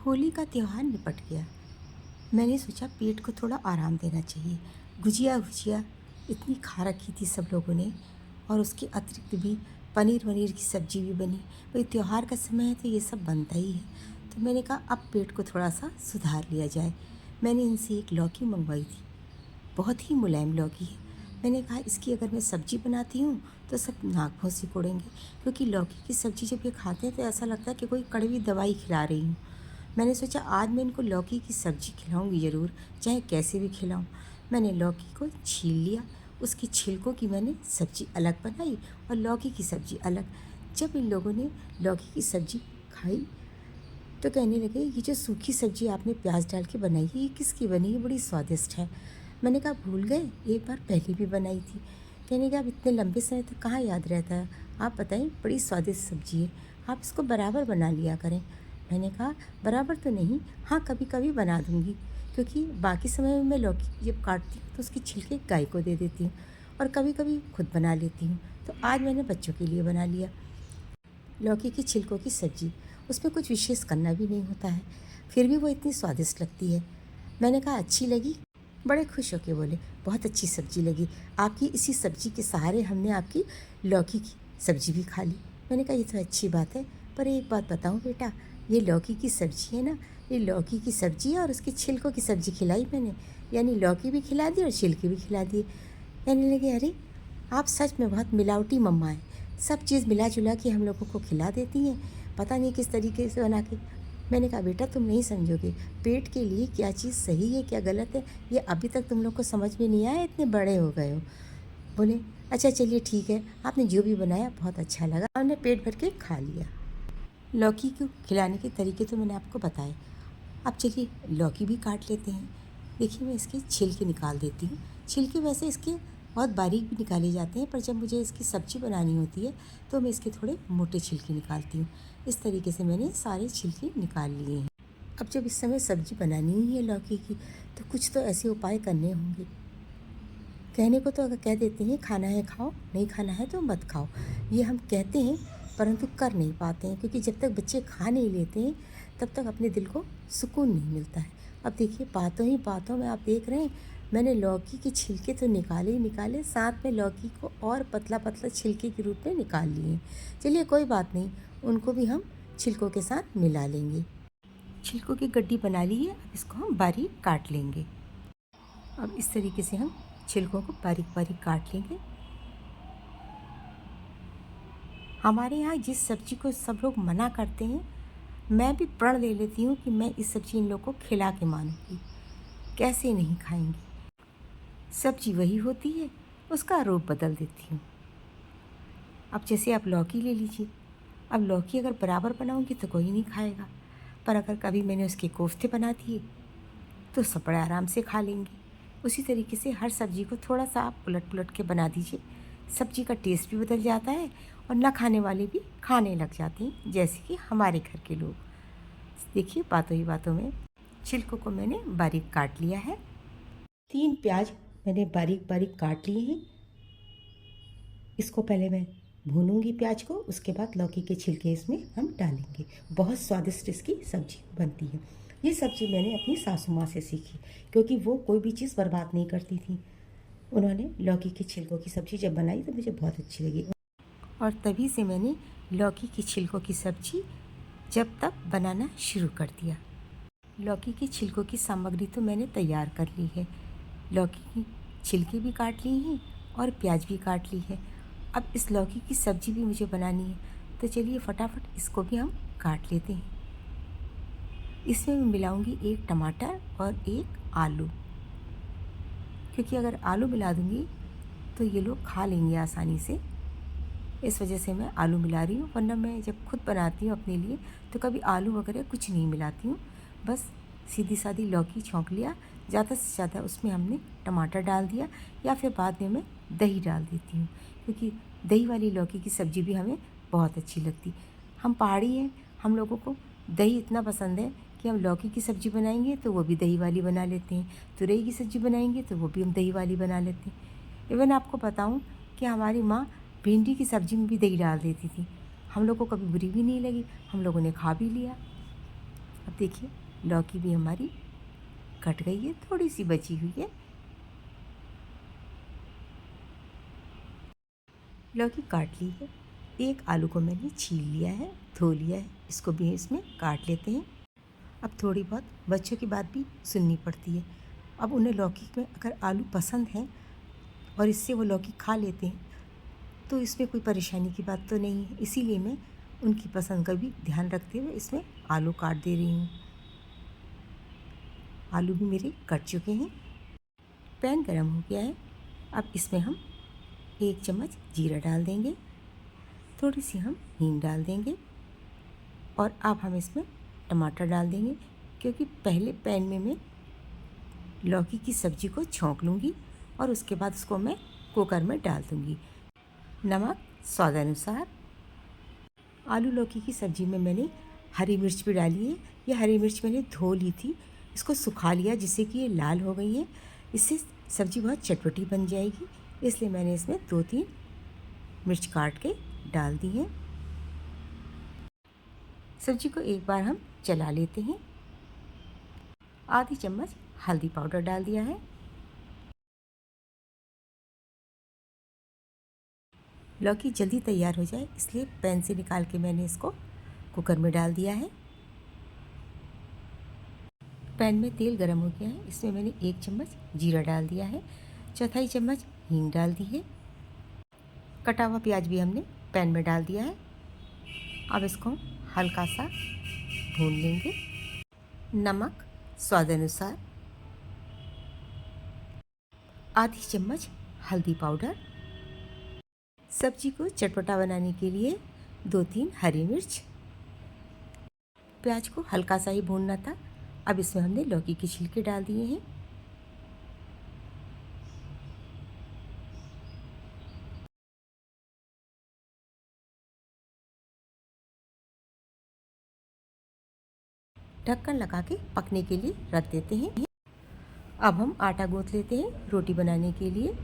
होली का त्योहार निपट गया। मैंने सोचा पेट को थोड़ा आराम देना चाहिए। गुजिया गुजिया इतनी खा रखी थी सब लोगों ने, और उसके अतिरिक्त भी पनीर वनीर की सब्ज़ी भी बनी। भाई त्योहार का समय है तो ये सब बनता ही है। तो मैंने कहा अब पेट को थोड़ा सा सुधार लिया जाए। मैंने इनसे एक लौकी मंगवाई थी, बहुत ही मुलायम लौकी है। मैंने कहा इसकी अगर मैं सब्ज़ी बनाती हूँ तो सब नाक भौं सिकोड़ेंगे, क्योंकि लौकी की सब्ज़ी जब ये खाते हैं तो ऐसा लगता है कि कोई कड़वी दवाई खिला रही हूँ। मैंने सोचा आज मैं इनको लौकी की सब्ज़ी खिलाऊंगी ज़रूर, चाहे कैसे भी खिलाऊं। मैंने लौकी को छील लिया, उसकी छिलकों की मैंने सब्ज़ी अलग बनाई और लौकी की सब्ज़ी अलग। जब इन लोगों ने लौकी की सब्ज़ी खाई तो कहने लगे ये जो सूखी सब्ज़ी आपने प्याज डाल के बनाई है ये किसकी बनी है, बड़ी स्वादिष्ट है। मैंने कहा भूल गए, एक बार पहले भी बनाई थी। कहने लगे अब इतने लंबे समय तक कहाँ याद रहता है, आप बताएं बड़ी स्वादिष्ट सब्ज़ी है, आप इसको बराबर बना लिया करें। मैंने कहा बराबर तो नहीं, हाँ कभी कभी बना दूँगी, क्योंकि बाकी समय में मैं लौकी जब काटती हूँ तो उसकी छिलके गाय को दे देती हूँ और कभी कभी खुद बना लेती हूँ। तो आज मैंने बच्चों के लिए बना लिया लौकी की छिलकों की सब्ज़ी। उसमें कुछ विशेष करना भी नहीं होता है, फिर भी वो इतनी स्वादिष्ट लगती है। मैंने कहा अच्छी लगी? बड़े खुश होके बोले बहुत अच्छी सब्ज़ी लगी, आपकी इसी सब्ज़ी के सहारे हमने आपकी लौकी की सब्ज़ी भी खा ली। मैंने कहा ये तो अच्छी बात है, पर एक बात बताऊँ बेटा, ये लौकी की सब्ज़ी है ना, ये लौकी की सब्ज़ी है और उसकी छिलकों की सब्ज़ी खिलाई मैंने, यानी लौकी भी खिला दी और छिलके भी खिला दिए। कहने लगे अरे आप सच में बहुत मिलावटी मम्मा हैं, सब चीज़ मिला जुला के हम लोगों को खिला देती हैं, पता नहीं किस तरीके से बना के। मैंने कहा बेटा तुम नहीं समझोगे, पेट के लिए क्या चीज़ सही है क्या गलत है ये अभी तक तुम लोग को समझ में नहीं आया, इतने बड़े हो गए हो। बोले अच्छा चलिए ठीक है, आपने जो भी बनाया बहुत अच्छा लगा, हमने पेट भर के खा लिया। लौकी को खिलाने के तरीके तो मैंने आपको बताए, अब चलिए लौकी भी काट लेते हैं। देखिए मैं इसके छिलके निकाल देती हूँ। छिलके वैसे इसके बहुत बारीक भी निकाले जाते हैं, पर जब मुझे इसकी सब्ज़ी बनानी होती है तो मैं इसके थोड़े मोटे छिलके निकालती हूँ। इस तरीके से मैंने सारे छिलके निकाल लिए हैं। अब जब इस समय सब्ज़ी बनानी ही है लौकी की, तो कुछ तो ऐसे उपाय करने होंगे। कहने को तो अगर कह देते हैं खाना है खाओ, नहीं खाना है तो मत खाओ, ये हम कहते हैं परंतु कर नहीं पाते हैं, क्योंकि जब तक बच्चे खा नहीं लेते हैं तब तक अपने दिल को सुकून नहीं मिलता है। अब देखिए बातों ही बातों में आप देख रहे हैं मैंने लौकी के छिलके तो निकाले ही निकाले, साथ में लौकी को और पतला पतला छिलके के रूप में निकाल लिए। चलिए कोई बात नहीं, उनको भी हम छिलकों के साथ मिला लेंगे। छिलकों की गड्डी बना ली है, अब इसको हम बारीक काट लेंगे। अब इस तरीके से हम छिलकों को बारीक बारीक काट लेंगे। हमारे यहाँ जिस सब्ज़ी को सब लोग मना करते हैं, मैं भी प्रण ले लेती हूँ कि मैं इस सब्ज़ी इन लोगों को खिला के मानूंगी, कैसे नहीं खाएंगी। सब्ज़ी वही होती है, उसका रूप बदल देती हूँ। अब जैसे आप लौकी ले लीजिए, अब लौकी अगर बराबर बनाऊंगी तो कोई नहीं खाएगा, पर अगर कभी मैंने उसके कोफ्ते बना दिए तो सब बड़े आराम से खा लेंगे। उसी तरीके से हर सब्ज़ी को थोड़ा सा आप उलट पुलट के बना दीजिए, सब्ज़ी का टेस्ट भी बदल जाता है और ना खाने वाले भी खाने लग जाते हैं, जैसे कि हमारे घर के लोग। देखिए बातों ही बातों में छिलकों को मैंने बारीक काट लिया है। 3 प्याज मैंने बारीक बारीक काट लिए हैं। इसको पहले मैं भूनूंगी प्याज को, उसके बाद लौकी के छिलके इसमें हम डालेंगे। बहुत स्वादिष्ट इसकी सब्ज़ी बनती है। ये सब्ज़ी मैंने अपनी सासू माँ से सीखी, क्योंकि वो कोई भी चीज़ बर्बाद नहीं करती थी। उन्होंने लौकी के छिलकों की सब्ज़ी जब बनाई तो मुझे बहुत अच्छी लगी, और तभी से मैंने लौकी की छिलकों की सब्ज़ी जब तक बनाना शुरू कर दिया। लौकी के छिलकों की सामग्री तो मैंने तैयार कर ली है, लौकी की छिलके भी काट ली हैं और प्याज भी काट ली है। अब इस लौकी की सब्ज़ी भी मुझे बनानी है, तो चलिए फटाफट इसको भी हम काट लेते हैं। इसमें मैं मिलाऊंगी एक टमाटर और एक आलू, क्योंकि अगर आलू मिला दूंगी तो ये लोग खा लेंगे आसानी से, इस वजह से मैं आलू मिला रही हूँ। वरना मैं जब खुद बनाती हूँ अपने लिए तो कभी आलू वगैरह कुछ नहीं मिलाती हूँ, बस सीधी सादी लौकी छौंक लिया, ज़्यादा से ज़्यादा उसमें हमने टमाटर डाल दिया, या फिर बाद में मैं दही डाल देती हूँ, क्योंकि दही वाली लौकी की सब्ज़ी भी हमें बहुत अच्छी लगती। हम पहाड़ी हैं, हम लोगों को दही इतना पसंद है कि हम लौकी की सब्ज़ी बनाएंगे तो वो भी दही वाली बना लेते हैं, तुरई की सब्ज़ी बनाएंगे तो वो भी हम दही वाली बना लेते हैं। इवन आपको बताऊँ कि हमारी माँ भिंडी की सब्ज़ी में भी दही डाल देती थी, हम लोग को कभी बुरी भी नहीं लगी, हम लोगों ने खा भी लिया। अब देखिए लौकी भी हमारी कट गई है, थोड़ी सी बची हुई है। लौकी काट ली है। एक आलू को मैंने छील लिया है, धो लिया है, इसको भी इसमें काट लेते हैं। अब थोड़ी बहुत बच्चों की बात भी सुननी पड़ती है। अब उन्हें लौकी में अगर आलू पसंद है और इससे वो लौकी खा लेते हैं तो इसमें कोई परेशानी की बात तो नहीं है। इसीलिए मैं उनकी पसंद का भी ध्यान रखते हुए इसमें आलू काट दे रही हूँ। आलू भी मेरे कट चुके हैं। पैन गरम हो गया है। अब इसमें हम 1 चम्मच जीरा डाल देंगे, थोड़ी सी हम हींग डाल देंगे और अब हम इसमें टमाटर डाल देंगे, क्योंकि पहले पैन में मैं लौकी की सब्ज़ी को छौंक लूँगी और उसके बाद उसको मैं कुकर में डाल दूँगी। नमक स्वाद अनुसार। आलू लौकी की सब्ज़ी में मैंने हरी मिर्च भी डाली है। ये हरी मिर्च मैंने धो ली थी, इसको सुखा लिया जिससे कि ये लाल हो गई है। इससे सब्ज़ी बहुत चटपटी बन जाएगी, इसलिए मैंने इसमें 2-3 मिर्च काट के डाल दी हैं। सब्ज़ी को एक बार हम चला लेते हैं। आधी चम्मच हल्दी पाउडर डाल दिया है। लौकी जल्दी तैयार हो जाए इसलिए पैन से निकाल के मैंने इसको कुकर में डाल दिया है। पैन में तेल गरम हो गया है, इसमें मैंने 1 चम्मच जीरा डाल दिया है, चौथाई चम्मच हींग डाल दी है। कटा हुआ प्याज भी हमने पैन में डाल दिया है। अब इसको हल्का सा भून लेंगे। नमक स्वाद अनुसार। आधी चम्मच हल्दी पाउडर। सब्जी को चटपटा बनाने के लिए 2-3 हरी मिर्च। प्याज को हल्का सा ही भूनना था। अब इसमें हमने लौकी के छिलके डाल दिए हैं। ढक्कन लगा के पकने के लिए रख देते हैं। अब हम आटा गूंथ लेते हैं रोटी बनाने के लिए।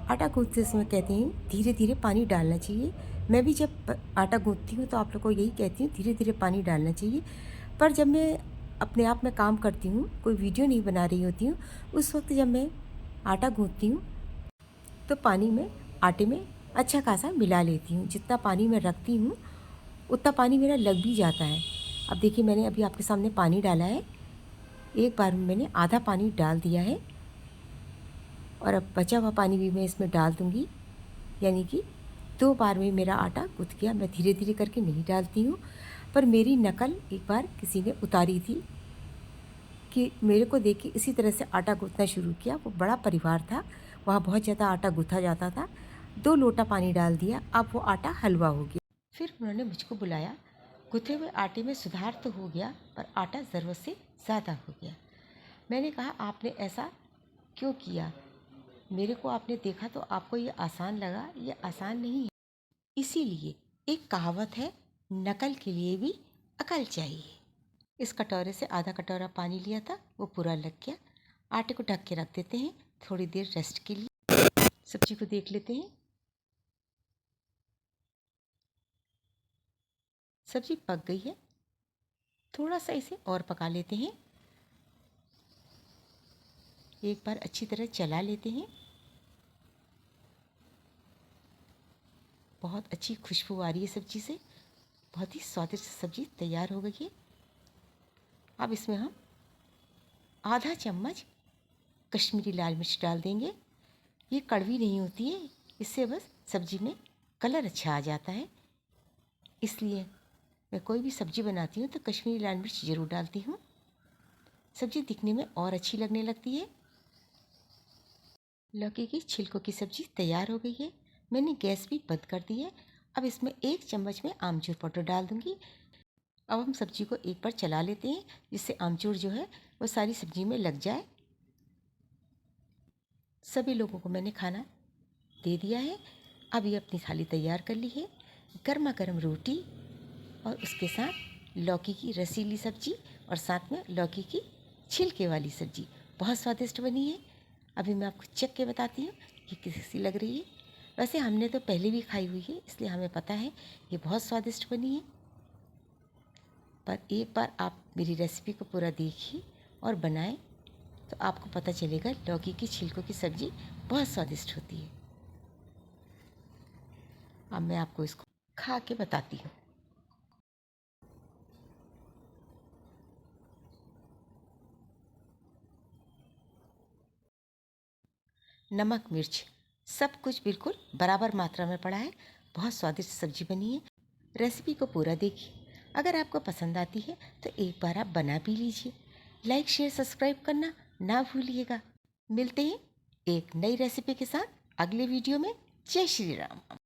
आटा गूंथते समय कहते हैं धीरे धीरे पानी डालना चाहिए। मैं भी जब आटा गूंथती हूँ तो आप लोग को यही कहती हूँ धीरे धीरे पानी डालना चाहिए। पर जब मैं अपने आप में काम करती हूँ, कोई वीडियो नहीं बना रही होती हूँ, उस वक्त जब मैं आटा गूंथती हूँ तो पानी में आटे में अच्छा खासा मिला लेती हूँ। जितना पानी मैं रखती हूँ उतना पानी मेरा लग भी जाता है। अब देखिए मैंने अभी आपके सामने पानी डाला है। एक बार में मैंने आधा पानी डाल दिया है और अब बचा हुआ पानी भी मैं इसमें डाल दूँगी, यानी कि 2 बार में मेरा आटा गूँथ गया। मैं धीरे धीरे करके नहीं डालती हूँ, पर मेरी नकल एक बार किसी ने उतारी थी कि मेरे को देख के इसी तरह से आटा गूँथना शुरू किया। वो बड़ा परिवार था, वहाँ बहुत ज़्यादा आटा गूँथा जाता था। 2 लोटा पानी डाल दिया, अब वो आटा हलवा हो गया। फिर उन्होंने मुझको बुलाया। गूँथे हुए आटे में सुधार तो हो गया, पर आटा ज़रूरत से ज़्यादा हो गया। मैंने कहा आपने ऐसा क्यों किया? मेरे को आपने देखा तो आपको ये आसान लगा, ये आसान नहीं है। इसीलिए एक कहावत है, नकल के लिए भी अकल चाहिए। इस कटोरे से आधा कटोरा पानी लिया था, वो पूरा लग गया। आटे को ढक के रख देते हैं थोड़ी देर रेस्ट के लिए। सब्जी को देख लेते हैं। सब्जी पक गई है, थोड़ा सा इसे और पका लेते हैं। एक बार अच्छी तरह चला लेते हैं। बहुत अच्छी खुशबू आ रही है सब्जी से, बहुत ही स्वादिष्ट सब्जी तैयार हो गई है। अब इसमें हम आधा चम्मच कश्मीरी लाल मिर्च डाल देंगे। ये कड़वी नहीं होती है, इससे बस सब्जी में कलर अच्छा आ जाता है। इसलिए मैं कोई भी सब्जी बनाती हूँ तो कश्मीरी लाल मिर्च ज़रूर डालती हूँ। सब्जी दिखने में और अच्छी लगने लगती है। लौकी की छिलकों की सब्जी तैयार हो गई है। मैंने गैस भी बंद कर दी है। अब इसमें 1 चम्मच में आमचूर पाउडर डाल दूँगी। अब हम सब्जी को एक बार चला लेते हैं जिससे आमचूर जो है वो सारी सब्जी में लग जाए। सभी लोगों को मैंने खाना दे दिया है। अब ये अपनी थाली तैयार कर ली है। गर्मा गर्म रोटी और उसके साथ लौकी की रसीली सब्जी और साथ में लौकी की छिलके वाली सब्जी बहुत स्वादिष्ट बनी है। अभी मैं आपको चख के बताती हूँ कि कैसी लग रही है। वैसे हमने तो पहले भी खाई हुई है, इसलिए हमें पता है ये बहुत स्वादिष्ट बनी है। पर एक बार आप मेरी रेसिपी को पूरा देखिए और बनाएं तो आपको पता चलेगा लौकी की छिलकों की सब्ज़ी बहुत स्वादिष्ट होती है। अब मैं आपको इसको खा के बताती हूँ। नमक मिर्च सब कुछ बिल्कुल बराबर मात्रा में पड़ा है। बहुत स्वादिष्ट सब्जी बनी है। रेसिपी को पूरा देखिए। अगर आपको पसंद आती है तो एक बार आप बना भी लीजिए। लाइक शेयर सब्सक्राइब करना ना भूलिएगा। मिलते हैं एक नई रेसिपी के साथ अगले वीडियो में। जय श्री राम।